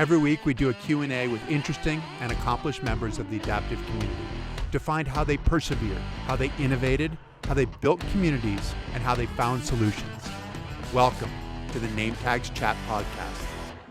Every week we do a Q&A with interesting and accomplished members of the adaptive community to find how they persevered, how they innovated, how they built communities, and how they found solutions. Welcome to the Nametags Chat Podcast.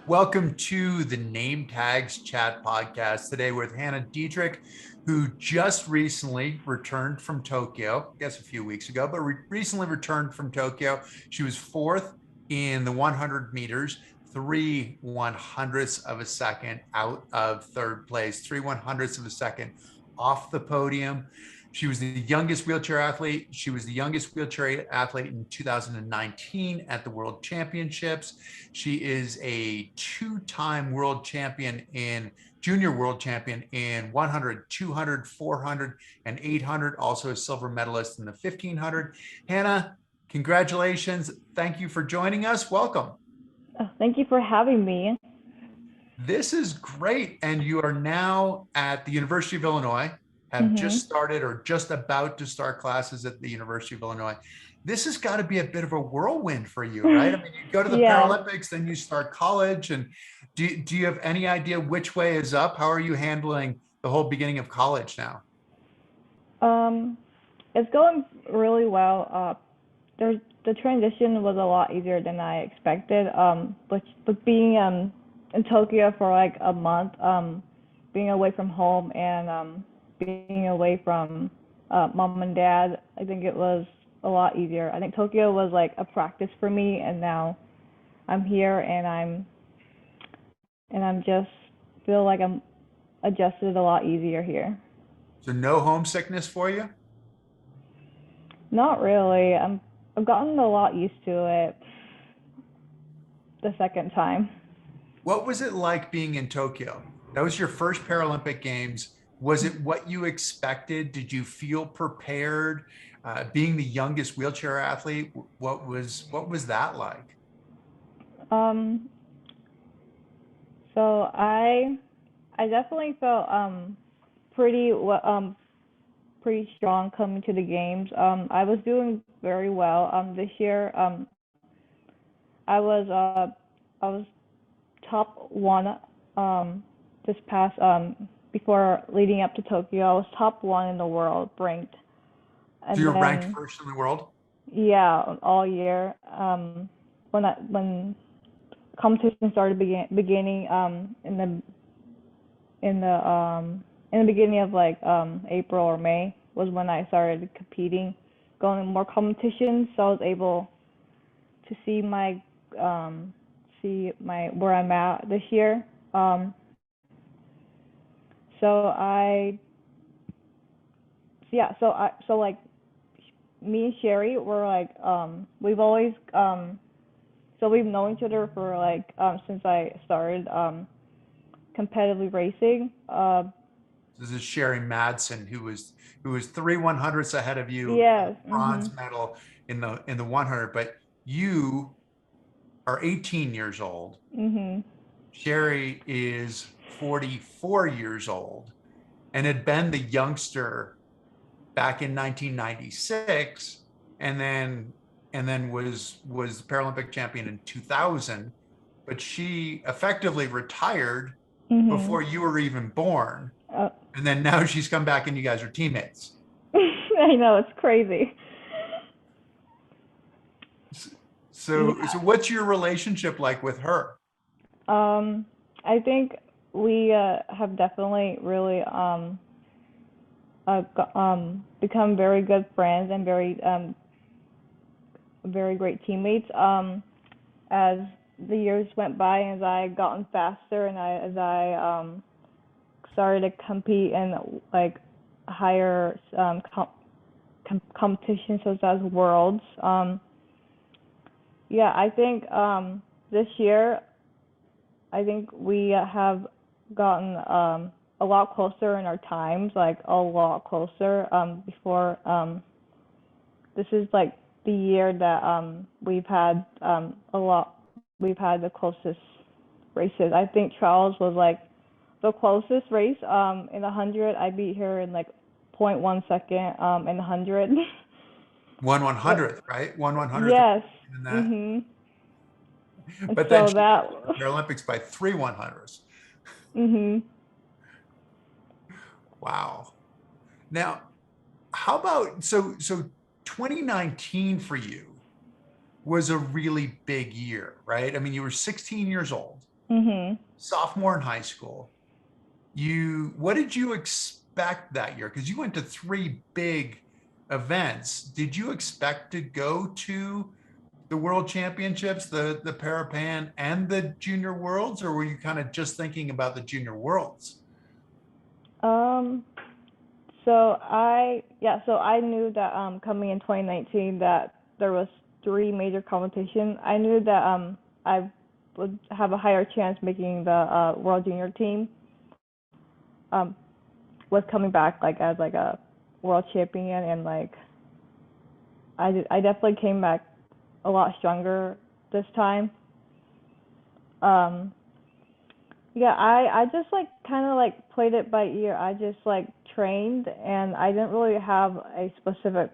Welcome to the Nametags Chat Podcast. Today with Hannah Dederick, who just recently returned from Tokyo, I guess a few weeks ago, but recently returned from Tokyo. She was fourth in the 100 meters, 3/100ths of a second out of third place, 3/100ths of a second off the podium. She was the youngest wheelchair athlete. She was the youngest wheelchair athlete in 2019 at the World Championships. She is a two-time world champion junior world champion in 100, 200, 400, and 800, also a silver medalist in the 1500. Hannah, congratulations. Thank you for joining us. Welcome. Thank you for having me. This is great. And you are now at the University of Illinois, have just started or just about to start classes at the University of Illinois. This has got to be a bit of a whirlwind for you, right? I mean, you go to the Paralympics, then you start college. And do you have any idea which way is up? How are you handling the whole beginning of college now? It's going really well. The transition was a lot easier than I expected. But being in Tokyo for like a month, being away from home and being away from mom and dad, I think it was a lot easier. I think Tokyo was like a practice for me, and now I'm here and I'm just feel like I'm adjusted a lot easier here. So no homesickness for you? Not really. I've gotten a lot used to it the second time. What was it like being in Tokyo? That was your first Paralympic Games. Was it what you expected? Did you feel prepared? Being the youngest wheelchair athlete, what was that like? So I definitely felt pretty strong coming to the games. I was doing very well this year. I was top one this past before leading up to Tokyo. I was top one in the world ranked. And so you're ranked first in the world? Yeah, all year. When competition started beginning in the beginning of like April or May was when I started competing, going in more competitions. So I was able to see where I'm at this year. So like me and Sherry were like we've always we've known each other for like since I started competitively racing. This is Sherry Madsen, who was 3/100ths ahead of you. Yes. Bronze medal in the 100, but you are 18 years old. Sherry is 44 years old and had been the youngster back in 1996, and then was the Paralympic champion in 2000, but she effectively retired before you were even born. And then now she's come back and you guys are teammates. I know, it's crazy. So what's your relationship like with her? I think we have definitely really become very good friends and very great teammates as the years went by, as I gotten faster and as I started to compete in like higher competitions such as worlds. I think this year I think we have gotten a lot closer in our times, like a lot closer. Before this is like the year that we've had we've had the closest races. I think trials was like the closest race. In 100, I beat her in like 0.1 second in 100. 1/100th, right? 1/100th. Yes. And And But then so she that, won the Paralympics by 3 100s. mhm. Wow. Now, how about so 2019 for you was a really big year, right? I mean, you were 16 years old, Mhm. sophomore in high school. What did you expect that year? Because you went to three big events. Did you expect to go to the World Championships, the Parapan and the Junior Worlds, or were you kind of just thinking about the Junior Worlds? Um, so I knew that coming in 2019 that there was three major competitions. I knew that I would have a higher chance making the World Junior team. Um, was coming back like as like a world champion, and like I definitely came back a lot stronger this time. Um, yeah, I just like kind of like played it by ear. I just like trained, and I didn't really have a specific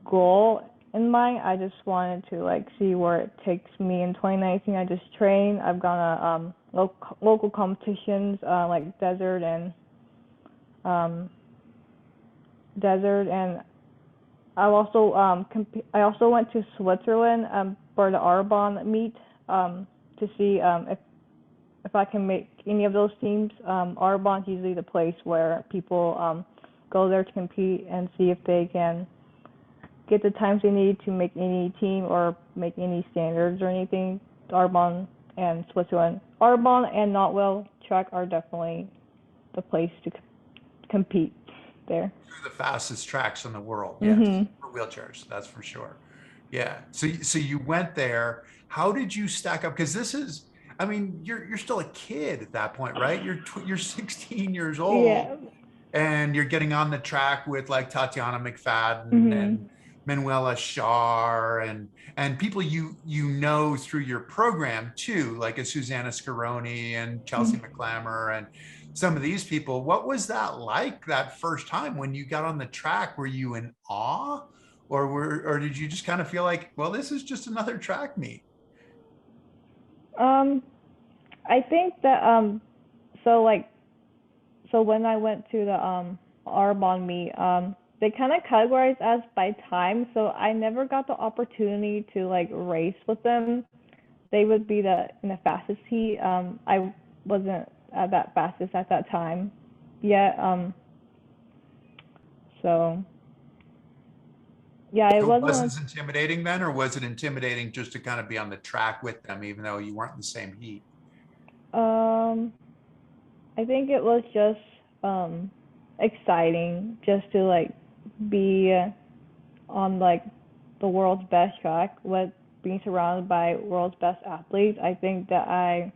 goal in mind. I just wanted to like see where it takes me in 2019. I just trained. I've gone to local competitions like um, desert, and I also went to Switzerland for the Arbonne meet to see if I can make any of those teams. Arbonne's usually the place where people go there to compete and see if they can get the times they need to make any team or make any standards or anything. Arbonne and Switzerland. Arbonne and Notwell track are definitely the place to compete there. The fastest tracks in the world, yes, Mhm. for wheelchairs, that's for sure. Yeah. So you went there. How did you stack up? Because this is, I mean, you're still a kid at that point, right? You're 16 years old, Yeah. and you're getting on the track with like Tatiana McFadden Mhm. and Manuela Schar and people you know through your program too, like a Susanna Scaroni and Chelsea Mhm. McClammer and some of these people. What was that like that first time when you got on the track? Were you in awe, or did you just kind of feel like, well, this is just another track meet? Um, I think that so like so when I went to the Arbonne meet, they kind of categorized us by time, so I never got the opportunity to like race with them. They would be the in the fastest heat. I wasn't at that fastest at that time yet. So yeah, it So it wasn't. wasn't as intimidating then, or was it intimidating just to kind of be on the track with them, even though you weren't in the same heat? Um, I think it was just exciting just to like be on like the world's best track with being surrounded by world's best athletes. I think that I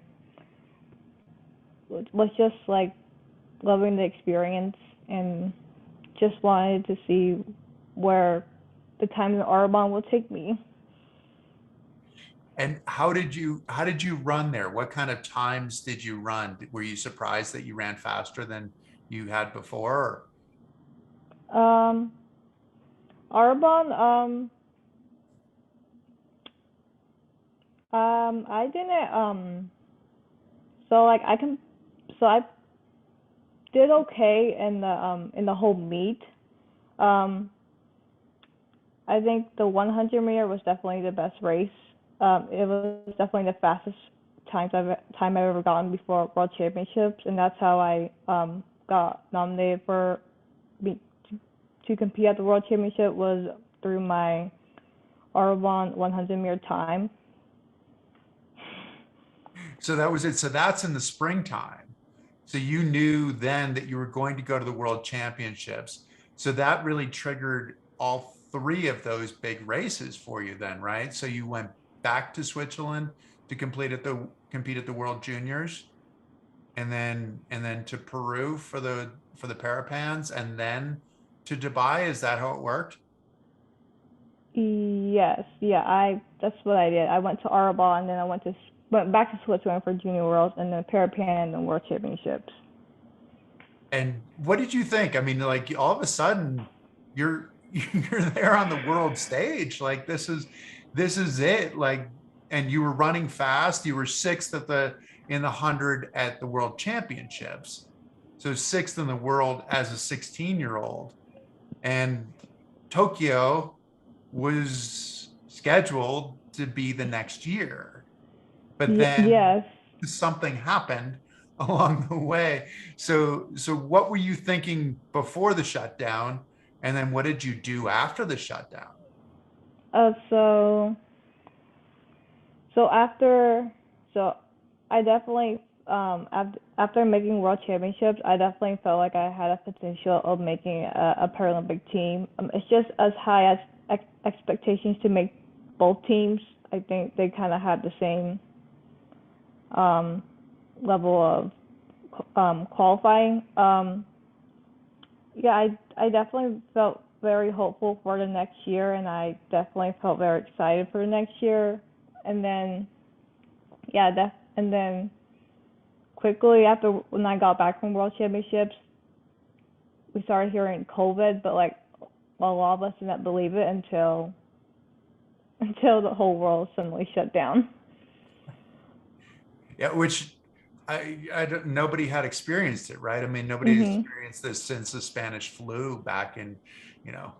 was just like loving the experience and just wanted to see where the time in Arbonne will take me. And how did you run there? What kind of times did you run? Were you surprised that you ran faster than you had before? Um, Arbonne, I didn't so like I can so I did okay in the whole meet. Um, I think the 100 meter was definitely the best race. It was definitely the fastest time I've ever gotten before World Championships, and that's how I got nominated for be, to compete at the World Championship was through my Arbonne 100 meter time. So that was it. So that's in the springtime. So you knew then that you were going to go to the World Championships. So that really triggered all three of those big races for you then, right? So you went back to Switzerland to compete at the World Juniors, and then to Peru for the Parapans, and then to Dubai. Is that how it worked? Yes, yeah, I that's what I did. I went to Arbonne, and then I went back to Switzerland for Junior Worlds, and then Parapan, and then World Championships. And what did you think? I mean, like all of a sudden you're you're there on the world stage. Like this is it. Like and you were running fast. You were sixth in the 100 at the World Championships. So sixth in the world as a 16-year-old. And Tokyo was scheduled to be the next year. But then Yes. something happened along the way. So what were you thinking before the shutdown? And then what did you do after the shutdown? Uh, so so after so I definitely after making world championships, I definitely felt like I had a potential of making a Paralympic team. It's just as high as expectations to make both teams. I think they kind of had the same um, level of qualifying. Yeah, I definitely felt very hopeful for the next year, and I definitely felt very excited for the next year. And then, yeah, and then quickly after when I got back from World Championships, we started hearing COVID, but like a lot of us didn't believe it until the whole world suddenly shut down. Yeah, which I don't, nobody had experienced it, right? I mean, nobody had Mhm. experienced this since the Spanish flu back in, you know,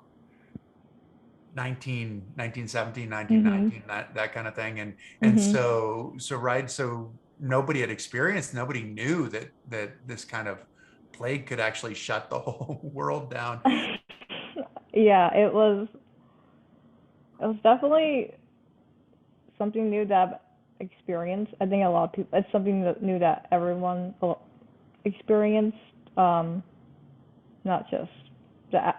1917, Mhm. 1919, that kind of thing. And Mhm. so right, so nobody had experienced, nobody knew that this kind of plague could actually shut the whole world down. Yeah, it was definitely something new that I've experienced. I think a lot of people, it's something that new that everyone experienced, um, not just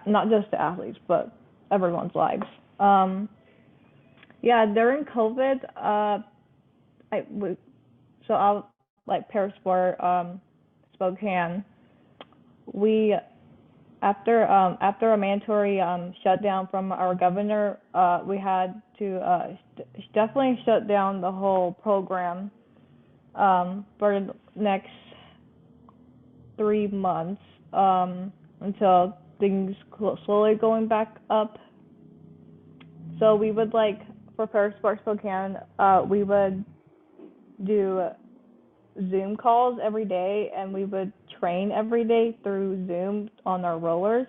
not just the athletes, but everyone's lives. Um, yeah, during COVID, I w- so I like Parasport, Spokane. We after a mandatory shutdown from our governor, we had to definitely shut down the whole program for the next 3 months until things slowly going back up. So we would like for Paris Sports Spokane, we would do Zoom calls every day, and we would train every day through Zoom on our rollers.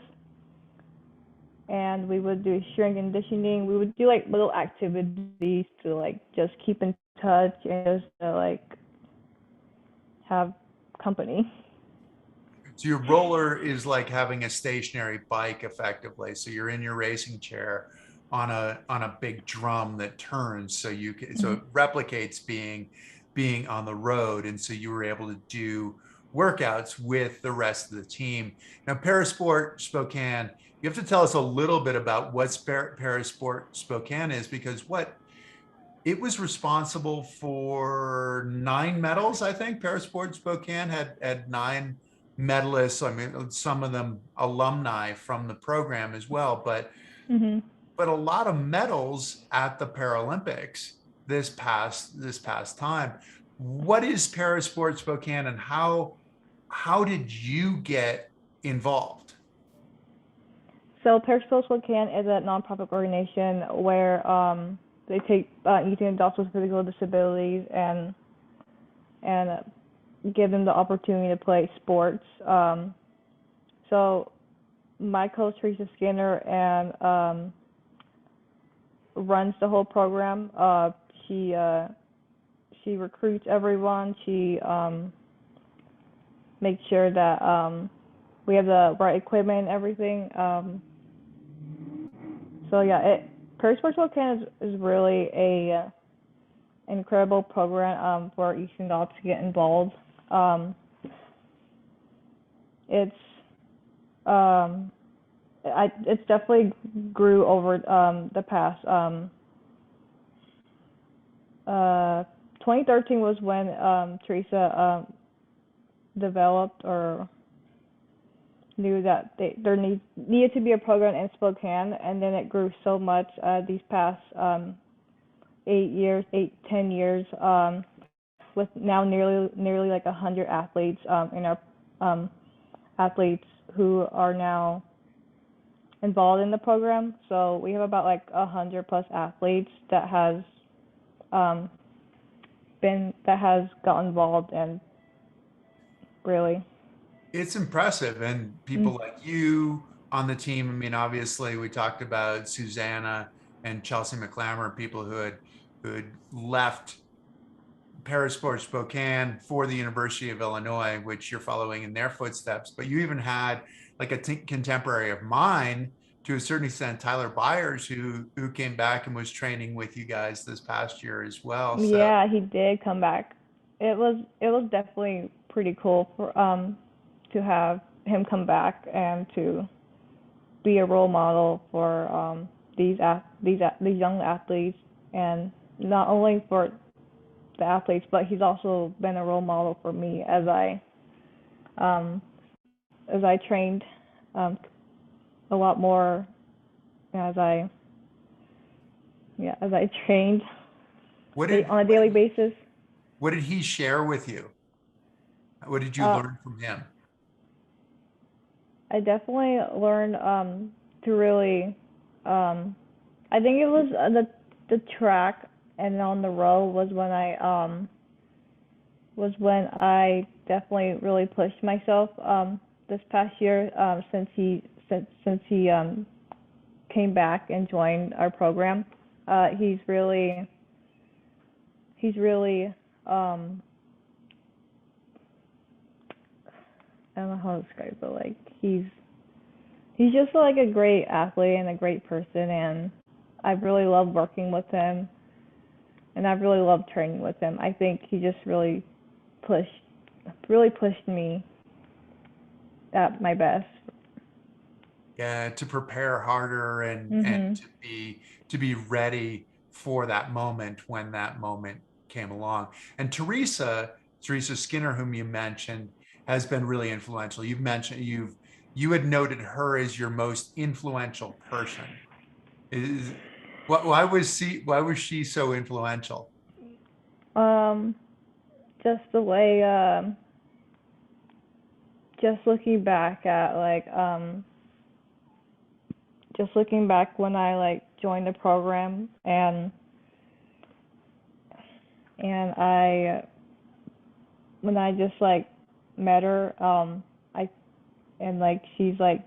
And we would do strength and conditioning. We would do like little activities to like just keep in touch and just to like have company. So your roller is like having a stationary bike effectively. So you're in your racing chair on a big drum that turns, so you can, so Mm-hmm. it replicates being on the road. And so you were able to do workouts with the rest of the team. Now, Parasport Spokane, you have to tell us a little bit about what Parasport Spokane is, because what it was responsible for 9 medals. I think Parasport Spokane had 9 medalists. I mean, some of them alumni from the program as well, Mm-hmm. but a lot of medals at the Paralympics this past time. What is Parasport Spokane, and how did you get involved? So Paris Sports Spokane is a nonprofit organization where they take youth and adults with physical disabilities and give them the opportunity to play sports. So my coach Teresa Skinner and runs the whole program. She she recruits everyone. She makes sure that we have the right equipment and everything. So yeah, Paris Sports Spokane is really a incredible program for youth and adults to get involved. Um, it's um, it's definitely grew over the past. 2013 was when Teresa developed or knew that there needed to be a program in Spokane, and then it grew so much these past 8 years, 10 years, with now nearly like 100 athletes in our athletes who are now involved in the program. So we have about like 100 plus athletes that has got involved, and really. It's impressive. And people like you on the team. I mean, obviously, we talked about Susanna and Chelsea McClammer, people who had left Parasport Spokane for the University of Illinois, which you're following in their footsteps. But you even had like a contemporary of mine, to a certain extent, Tyler Byers, who came back and was training with you guys this past year as well. So Yeah, he did come back. It was definitely pretty cool for to have him come back and to be a role model for these young athletes, and not only for the athletes, but he's also been a role model for me um, as I trained a lot more, as I trained what did on a daily basis. what did he share with you? What did you Uh, learn from him? I definitely learned to really. I think it was the track and on the row was when I definitely really pushed myself this past year, since he came back and joined our program. He's really I don't know how to describe it, but like he's just like a great athlete and a great person, and I've really loved working with him, and I've really loved training with him. I think he just pushed really pushed me at my best. Yeah, to prepare harder and Mhm. to be ready for that moment when that moment came along. And Teresa Skinner, whom you mentioned, has been really influential. You had noted her as your most influential person. Is why was she so influential? Um, just the way, just looking back at just looking back when I like joined the program, and I when I just like met her, I and like she's like,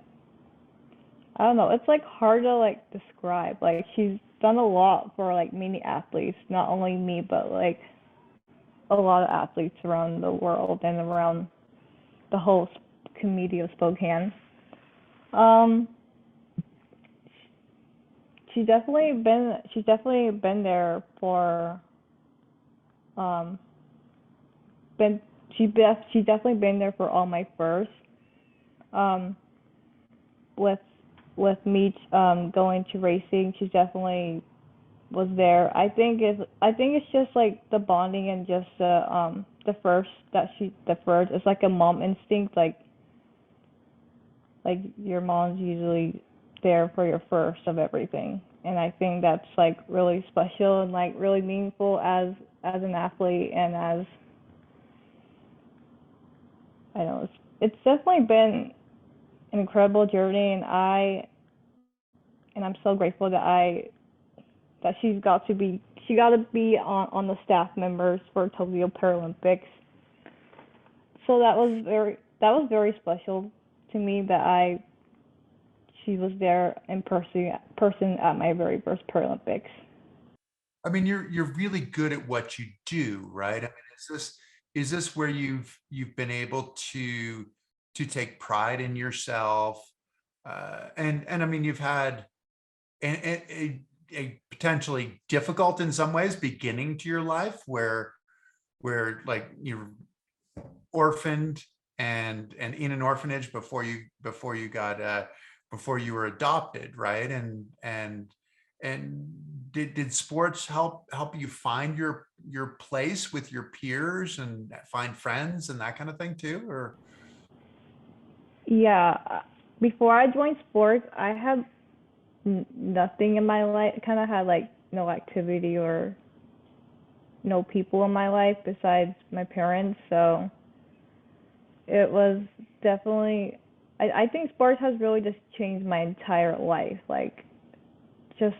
I don't know, it's like hard to like describe. Like she's done a lot for like many athletes, not only me, but like a lot of athletes around the world and around the whole community of Spokane. Um, she's definitely been there for um been she's definitely been there for all my firsts. Um, with me going to racing, she definitely was there. I think it's just like the bonding and just the first. It's like a mom instinct. Like your mom's usually there for your first of everything, and I think that's like really special and like really meaningful as an athlete, and as I don't know, it's definitely been an incredible journey, and I'm so grateful that she got to be on the staff members for Tokyo Paralympics. So that was very special to me that I she was there in person at my very first Paralympics. I mean, you're really good at what you do, right? I mean, is this where you've been able to take pride in yourself? And I mean, you've had a potentially difficult in some ways beginning to your life where like you're orphaned and in an orphanage before you got before you were adopted, right? And did sports help you find your place with your peers and find friends and that kind of thing too? Or Yeah, before I joined sports, I had nothing in my life. Kind of had like no activity or no people in my life besides my parents. So it was definitely. I think sports has really just changed my entire life. Like just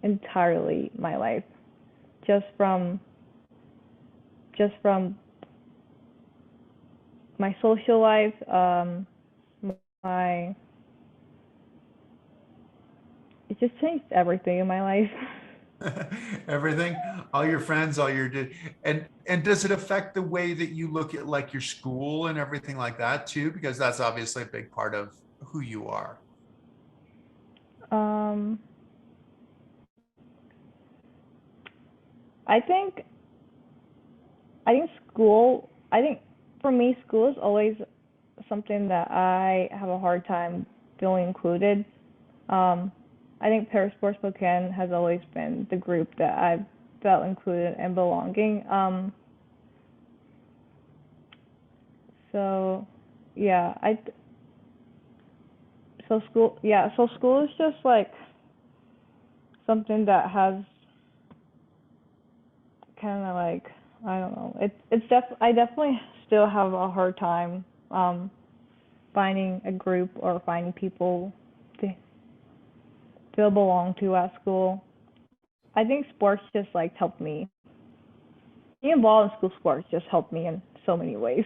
entirely my life. just from my social life, my it just changed everything in my life. Everything, all your friends, and does it affect the way that you look at like your school and everything like that too? Because that's obviously a big part of who you are. Um, I think I think for me, school is always something that I have a hard time feeling included. Um, I think Parasports Spokane has always been the group that I've felt included and belonging. So yeah, so school is just like something that has kind of like, I don't know. I definitely still have a hard time finding a group or finding people to feel belong to at school. I think sports just like helped me. Being involved in school sports just helped me in so many ways.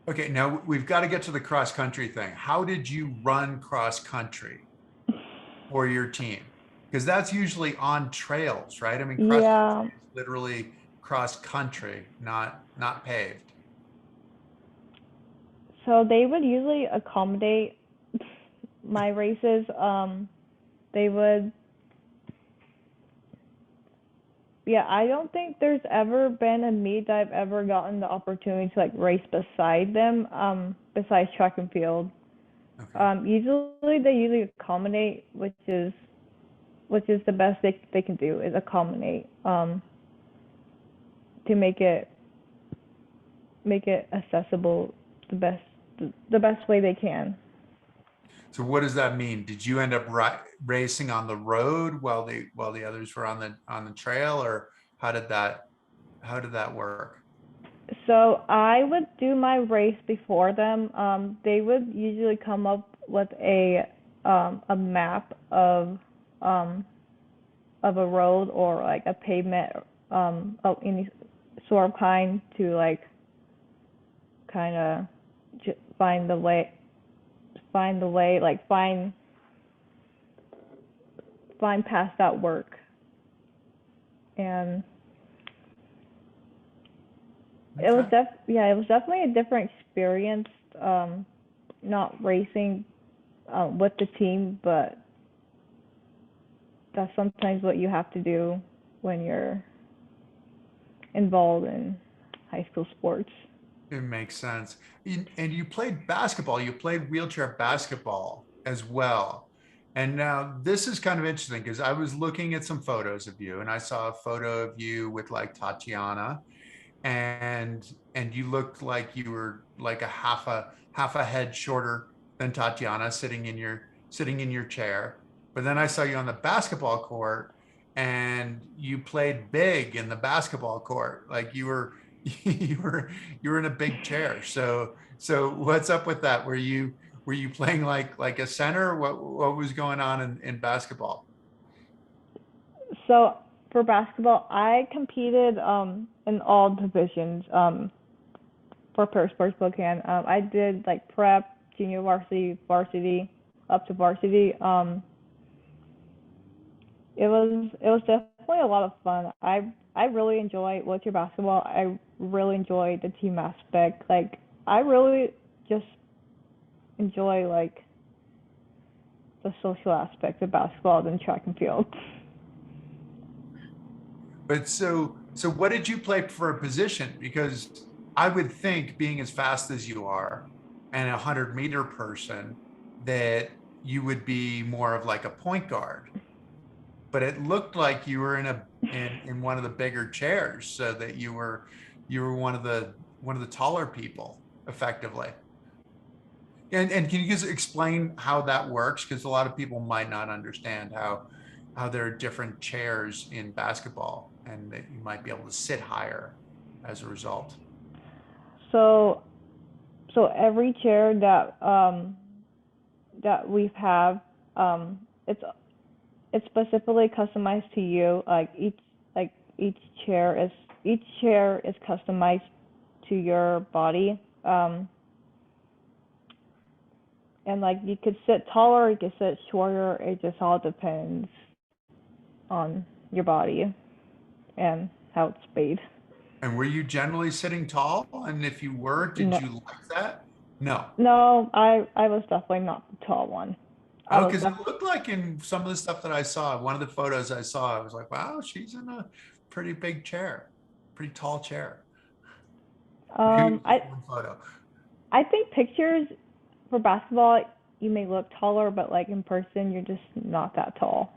Okay, now we've got to get to the cross country thing. How did you run cross country for your team? Because that's usually on trails, right? I mean, cross country Yeah, is literally cross country, not paved. so they would usually accommodate my races. They would, yeah, I don't think there's ever been a meet that I've ever gotten the opportunity to like race beside them, besides track and field. Okay. Usually they usually accommodate, which is the best they can do is accommodate, to make it accessible the best way they can. So what does that mean? Did you end up racing on the road while the others were on the trail, or how did that work? So I would do my race before them. They would usually come up with a map um, of a road or like a pavement, of any sort of kind to like kind of find the way, like find past that work. And Okay. it was definitely a different experience, not racing with the team, but that's sometimes what you have to do when you're involved in high school sports. It makes sense. And you played basketball, you played wheelchair basketball as well. And now this is kind of interesting because I was looking at some photos of you and I saw a photo of you with like Tatiana and you looked like you were like half a head shorter than Tatiana sitting in your chair. But then I saw you on the basketball court and you played big in the basketball court. Like you were you were you were in a big chair. So what's up with that? Were you playing like a center? What was going on in basketball? So for basketball, I competed in all divisions for Paris Sports Spokane. I did like prep, junior varsity, varsity, up to varsity. It was definitely a lot of fun. I really enjoy wheelchair basketball. I really enjoy the team aspect. Like I really just enjoy like the social aspect of basketball than track and field. But so what did you play for a position? Because I would think being as fast as you are and 100-meter person that you would be more of like a point guard. But it looked like you were in one of the bigger chairs so that you were one of the taller people effectively. And can you just explain how that works? Because a lot of people might not understand how there are different chairs in basketball and that you might be able to sit higher as a result. So every chair that we have, it's specifically customized to you. Like like each chair is customized to your body. And like you could sit taller, you could sit shorter. It just all depends on your body and how it's made. And were you generally sitting tall? And if you were, did No, you like that? No. no, I was definitely not the tall one. I Oh, was because it definitely looked like in some of the stuff that I saw, one of the photos I saw, I was like, wow, she's in a pretty big chair, pretty tall chair. Maybe it um was I just one photo. I think pictures for basketball you may look taller, but like in person you're just not that tall.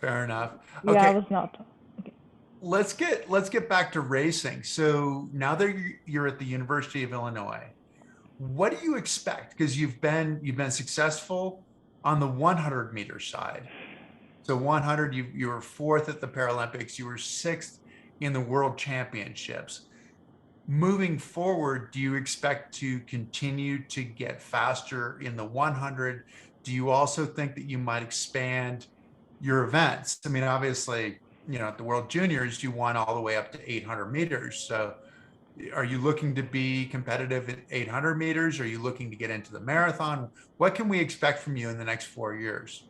Fair enough. Yeah, I Okay, was not tall. Okay. let's get back to racing. So now that you're at the University of Illinois, what do you expect? Because you've been successful on the 100-meter side. So 100, you were fourth at the Paralympics. You were sixth in the World Championships. Moving forward, do you expect to continue to get faster in the 100? Do you also think that you might expand your events? I mean, obviously, at the World Juniors, you won all the way up to 800 meters. So are you looking to be competitive at 800 meters? Are you looking to get into the marathon? What can we expect from you in the next 4 years?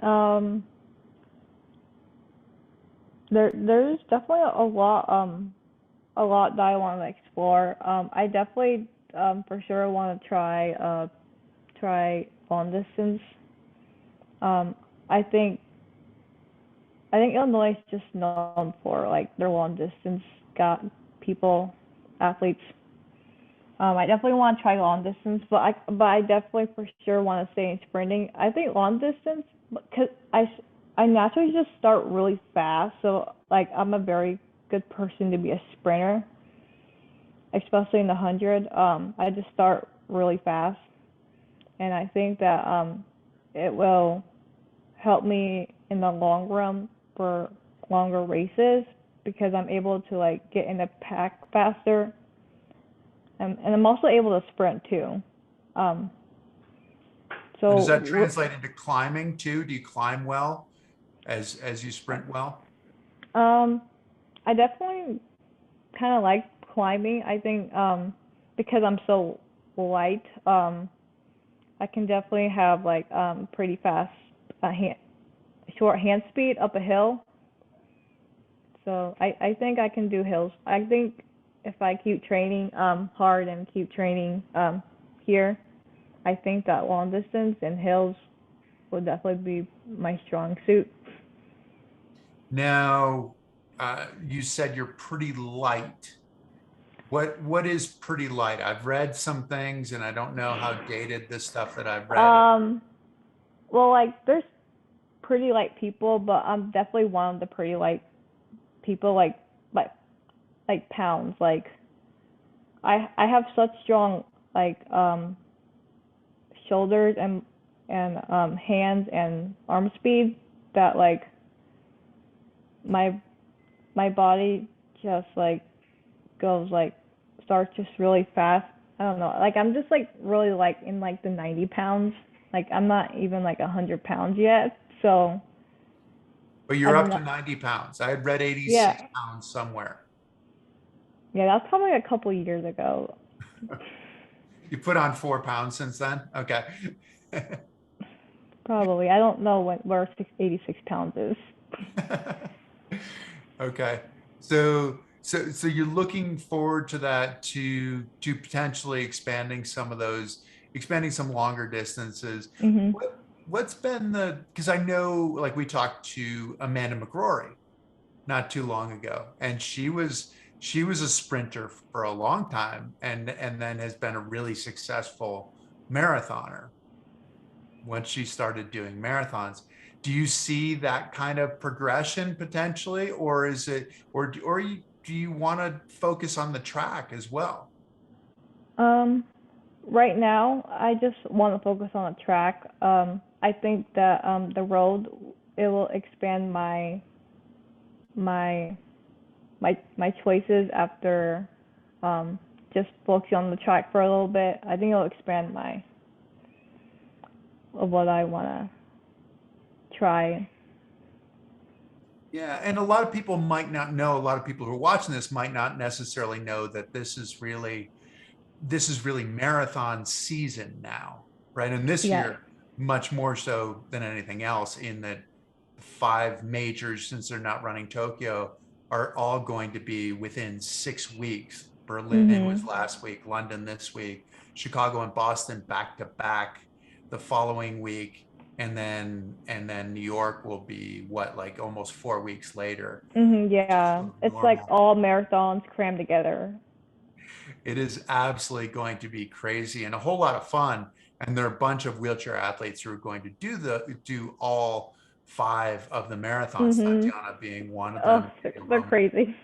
Um, there's definitely a lot that I want to explore. I definitely for sure want to try long distance. Um, I think Illinois is just known for like their long distance got people athletes. I definitely want to try long distance, but I definitely for sure want to stay in sprinting. I think long distance because I naturally just start really fast, so like I'm a very good person to be a sprinter, especially in the 100. I just start really fast, and I think that it will help me in the long run for longer races because I'm able to like get in the pack faster, and I'm also able to sprint too. Um, And does so that translate into climbing too? Do you climb well as you sprint well? um, I definitely kind of like climbing. I think because I'm so light, I can definitely have like pretty fast short hand speed up a hill. So I think I can do hills. I think if I keep training hard and keep training here, I think that long distance and hills would definitely be my strong suit. Now, you said you're pretty light. What is pretty light? I've read some things, and I don't know how dated this stuff that I've read is. Um, well, like there's pretty light people, but I'm definitely one of the pretty light people, like like pounds. Like I have such strong like shoulders and hands and arm speed that like my my body just like goes like starts just really fast. I don't know. Like I'm just like really like in like the 90 pounds. Like I'm not even like 100 pounds yet. So But I you're don't up to know. 90 pounds. I had read 86 Yeah, pounds somewhere. yeah. That's probably a couple years ago. You put on 4 pounds since then? Okay. Probably. I don't know where 86 pounds is. Okay. So you're looking forward to that to potentially expanding some longer distances. Mhm. What's been because I know like we talked to Amanda McGrory not too long ago, and she was a sprinter for a long time and then has been a really successful marathoner once she started doing marathons. Do you see that kind of progression potentially, or is it, do you want to focus on the track as well? Um, right now, I just want to focus on the track. I think that the road it will expand my my choices after just focusing on the track for a little bit. I think it'll expand my of what I want to try. Yeah, and a lot of people might not know, a lot of people who are watching this might not necessarily know that this is really marathon season now, right? And this Yes. year, much more so than anything else, in that five majors, since they're not running Tokyo, are all going to be within 6 weeks. Berlin was Mhm. last week, London this week, Chicago and Boston back to back the following week, and then New York will be what, like almost 4 weeks later, Mhm. which is Yeah. sort of It's like normal. all marathons crammed together. It is absolutely going to be crazy and a whole lot of fun. And there are a bunch of wheelchair athletes who are going to do all five of the marathons, Mhm. Tatiana being one of Oh, them. they're crazy.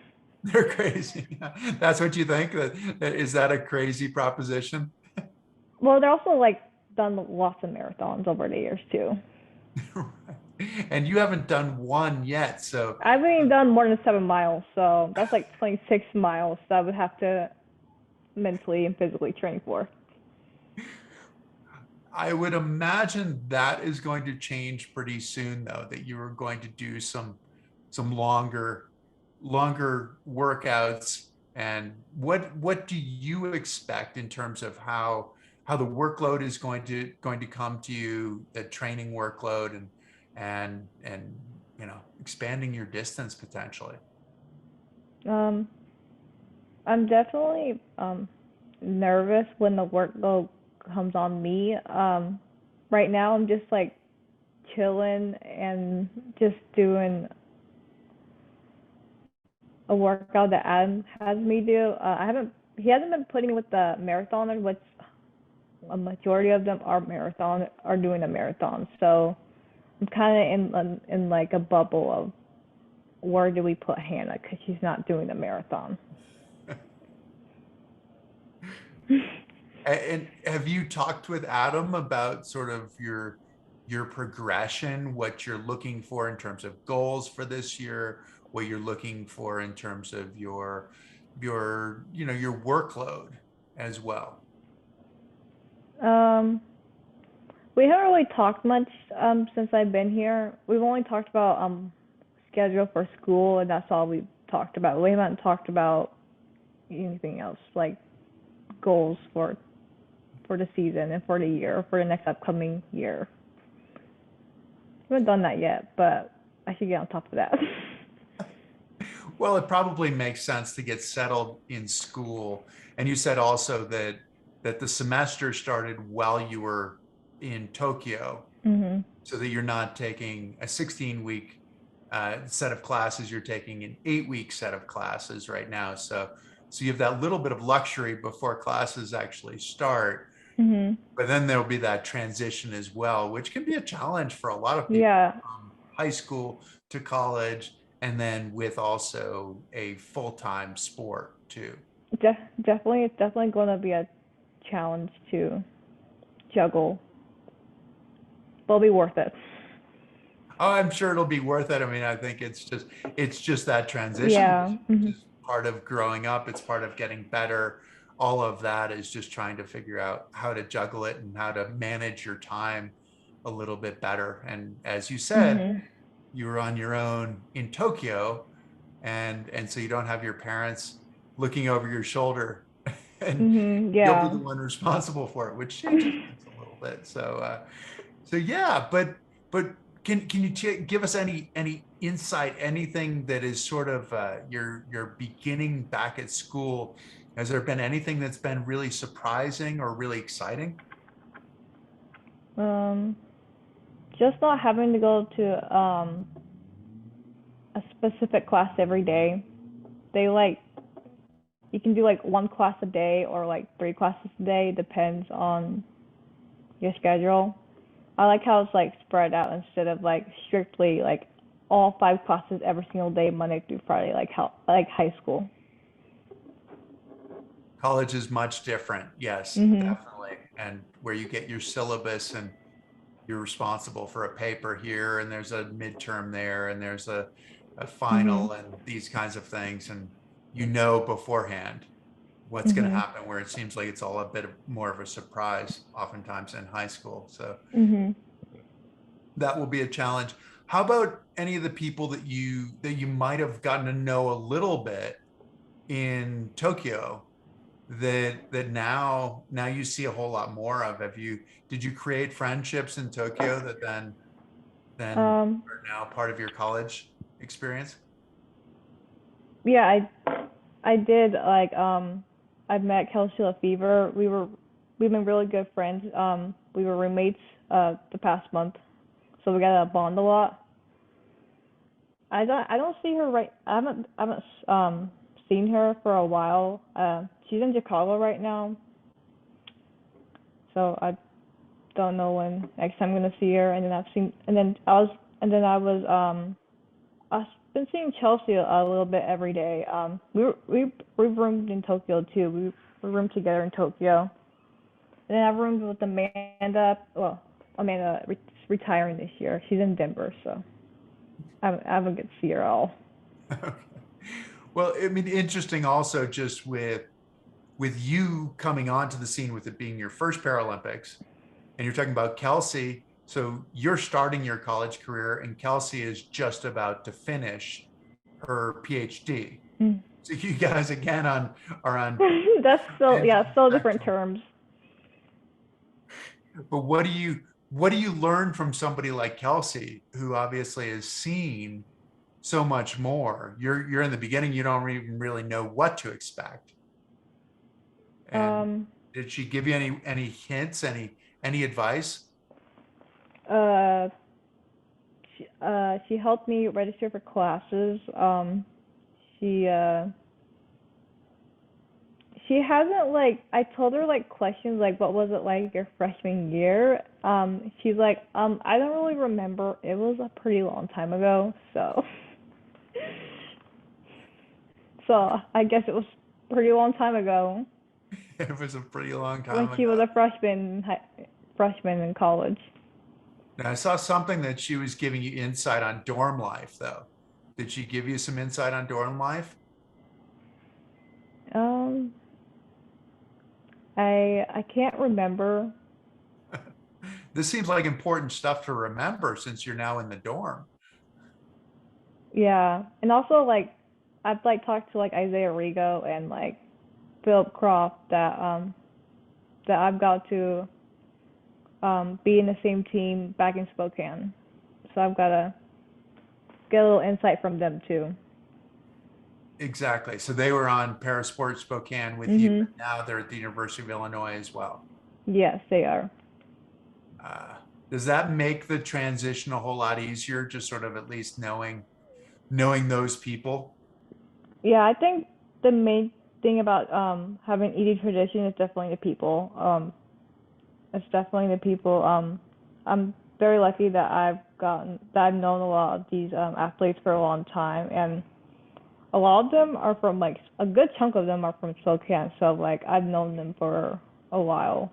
They're crazy. That's what you think? Is that a crazy proposition? Well, they're also like done lots of marathons over the years too. And you haven't done one yet. So I haven't even done more than 7 miles, so that's like 26 miles that I would have to mentally and physically train for. I would imagine that is going to change pretty soon, though, that you are going to do some longer workouts. And what do you expect in terms of how the workload is going to come to you, the training workload, and expanding your distance potentially? Um, I'm definitely nervous when the workload comes on me. Right now, I'm just like chilling and just doing a workout that Adam has me do. He hasn't been putting me with the marathoners, which a majority of them are doing a marathon. So I'm kind of in like a bubble of where do we put Hannah because she's not doing the marathon. And have you talked with Adam about sort of your progression, what you're looking for in terms of goals for this year, what you're looking for in terms of your workload as well? Um, we haven't really talked much since I've been here. We've only talked about schedule for school, and that's all we've talked about. We haven't talked about anything else like goals for the season and for the year or for the next upcoming year. We haven't done that yet, but I should get on top of that. Well, it probably makes sense to get settled in school. And you said also that the semester started while you were in Tokyo, Mhm. so that you're not taking a 16-week set of classes, you're taking an 8-week set of classes right now. So you have that little bit of luxury before classes actually start. Mhm. But then there'll be that transition as well, which can be a challenge for a lot of people Yeah, from high school to college, and then with also a full-time sport too. definitely, it's definitely going to be a challenge to juggle, but it'll be worth it. Oh, I'm sure it'll be worth it. I mean, I think it's just that transition, Yeah. which Mhm. is part of growing up. It's part of getting better. All of that is just trying to figure out how to juggle it and how to manage your time a little bit better. And as you said, Mhm. you were on your own in Tokyo, and so you don't have your parents looking over your shoulder, and Mhm. you'll be the Yeah. one responsible for it, which changes things a little bit. So yeah, but can you give us any insight, anything that is sort of your beginning back at school? Has there been anything that's been really surprising or really exciting? um, just not having to go to a specific class every day. They like you can do like one class a day or like three classes a day, depends on your schedule. I like how it's like spread out instead of like strictly like all five classes every single day, Monday through Friday, like high school. College is much different, yes, Mhm. definitely, and where you get your syllabus and you're responsible for a paper here, and there's a midterm there, and there's a Mhm. final, and these kinds of things, and you know beforehand what's going to Mhm. happen, where it seems like it's all a bit more of a surprise oftentimes in high school. So Mhm. that will be a challenge. How about any of the people that you might have gotten to know a little bit in Tokyo that now you see a whole lot more of? Did you create friendships in Tokyo that then Um, are now part of your college experience? yeah, I did like I met Kelsey Lefevre. We've been really good friends. We were roommates the past month, so we got to bond a lot. I don't see her right. I haven't seen her for a while. She's in Chicago right now, so I don't know when next time I'm gonna see her. And then I've been seeing Chelsea a little bit every day. We roomed in Tokyo too. We roomed together in Tokyo. And then I roomed with Amanda. Well, Amanda retiring this year. She's in Denver, so I haven't get to see her all. Okay. Well, I mean, interesting also just with you coming onto the scene with it being your first Paralympics, and you're talking about Kelsey. So you're starting your college career, and Kelsey is just about to finish her PhD. Mm. So you guys again are on That's so ends of yeah, the so different spectrum. terms. But what do you learn from somebody like Kelsey, who obviously has seen so much more? You're in the beginning, you don't even really know what to expect. And Um, did she give you any hints, any advice? uh, she helped me register for classes. She uh, she hasn't like I told her like questions like what was it like your freshman year? She's like, I don't really remember. It was a pretty long time ago, so so I guess it was a pretty long time ago It was a pretty long when time she ago. was a freshman in college. Now, I saw something that she was giving you insight on dorm life, though. Did she give you some insight on dorm life? Um, I can't remember. This seems like important stuff to remember since you're now in the dorm. Yeah, and also like I've like talked to like Isaiah Rigo and like Philip Croft that I've got to be in the same team back in Spokane. So I've got to get a little insight from them too. Exactly. So they were on Parasport Spokane with you, but Mhm. now they're at the University of Illinois as well. Yes, they are. Uh, does that make the transition a whole lot easier, just sort of at least knowing those people? Yeah, I think the main thing about having ED tradition is definitely the people. It's definitely the people. I'm very lucky that I've known a lot of these athletes for a long time, and a lot of them are from like a good chunk of them are from Spokane, so like I've known them for a while.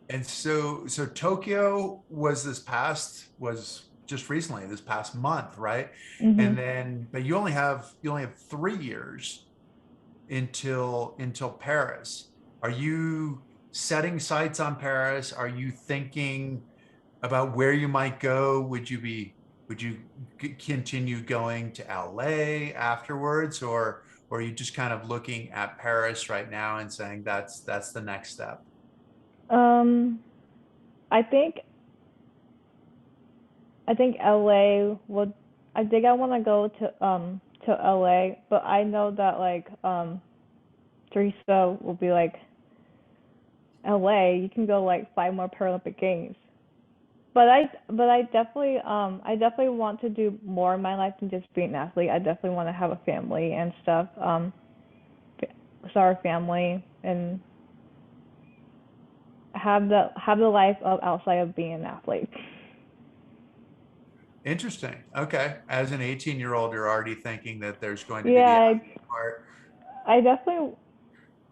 And so Tokyo was just recently, this past month, right? And Mhm. then, but you only have 3 years until Paris. Are you setting sights on Paris? Are you thinking about where you might go? Would you continue going to LA afterwards, or are you just kind of looking at Paris right now and saying that's the next step? Um, I think I think LA would. I think I want to go to LA, but I know that like Teresa will be like LA. You can go like 5 more Paralympic Games. I definitely want to do more in my life than just being an athlete. I definitely want to have a family and stuff. Start a family and have the life of outside of being an athlete. Interesting. Okay. As an 18-year-old, you're already thinking that there's going to be the Yeah, athlete part. I definitely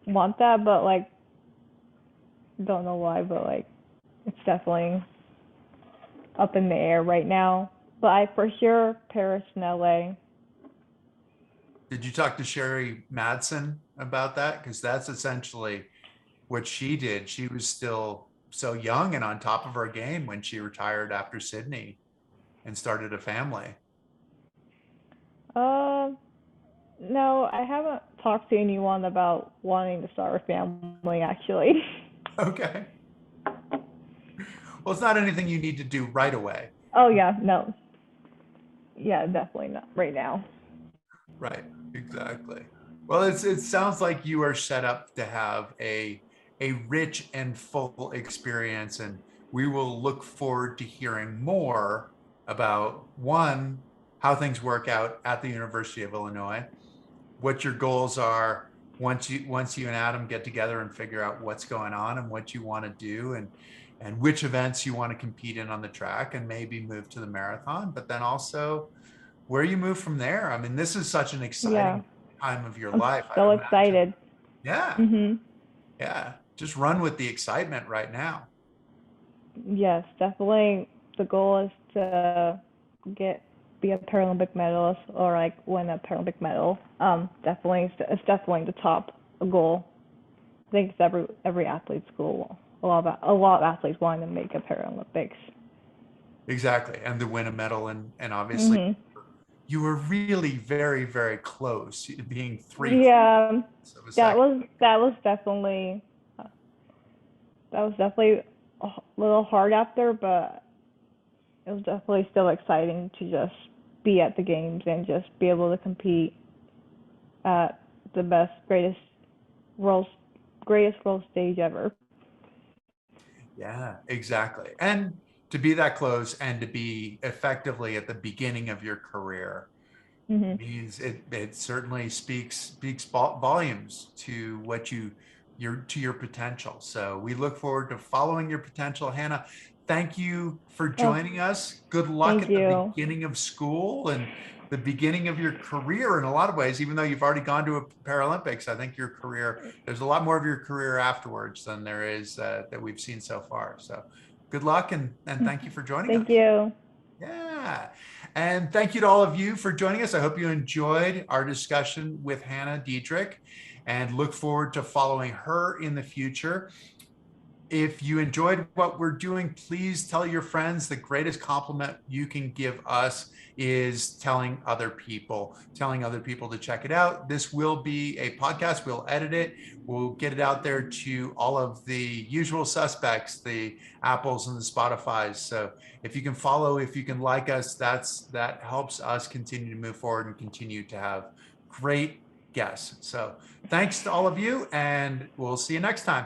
want that, but like don't know why, but like it's definitely up in the air right now. But I for sure Paris and LA. Did you talk to Sherry Madsen about that? Because that's essentially what she did. She was still so young and on top of her game when she retired after Sydney and started a family? Uh, no, I haven't talked to anyone about wanting to start a family actually. Okay. Well, it's not anything you need to do right away. Oh yeah, no. Yeah, definitely not right now. Right, exactly. Well, it sounds like you are set up to have a rich and full experience, and we will look forward to hearing more about one, how things work out at the University of Illinois, what your goals are once you and Adam get together and figure out what's going on and what you want to do, and which events you want to compete in on the track and maybe move to the marathon, but then also where you move from there. I mean, this is such an Yeah, exciting time of your I'm life, I so imagine. excited. Yeah, Mhm. yeah. Just run with the excitement right now. Yes, definitely. The goal is to get be a Paralympic medalist or like win a Paralympic medal. Definitely, it's definitely the top goal. I think it's every athlete's goal. A lot of athletes want to make a Paralympics. Exactly. And to win a medal, and obviously Mhm. you were really very, very close, being three Yeah, of a that second. was that was definitely that was definitely a little hard after, but it was definitely still exciting to just be at the games and just be able to compete at the best, world, greatest world stage ever. Yeah, exactly. And to be that close and to be effectively at the beginning of your career Mhm. means it certainly speaks volumes to what your potential. So we look forward to following your potential. Hannah, thank you for Oh, joining us. Good luck thank at the you. beginning of school and the beginning of your career in a lot of ways. Even though you've already gone to a Paralympics, I think your career, there's a lot more of your career afterwards than there is that we've seen so far. So good luck, and thank you for joining Thank us. you. Yeah. And thank you to all of you for joining us. I hope you enjoyed our discussion with Hannah Dederick and look forward to following her in the future. If you enjoyed what we're doing, please tell your friends. The greatest compliment you can give us is telling other people to check it out. This will be a podcast. We'll edit it. We'll get it out there to all of the usual suspects, the Apples and the Spotify's. So if you can follow, if you can like us, that helps us continue to move forward and continue to have great guests. So thanks to all of you, and we'll see you next time.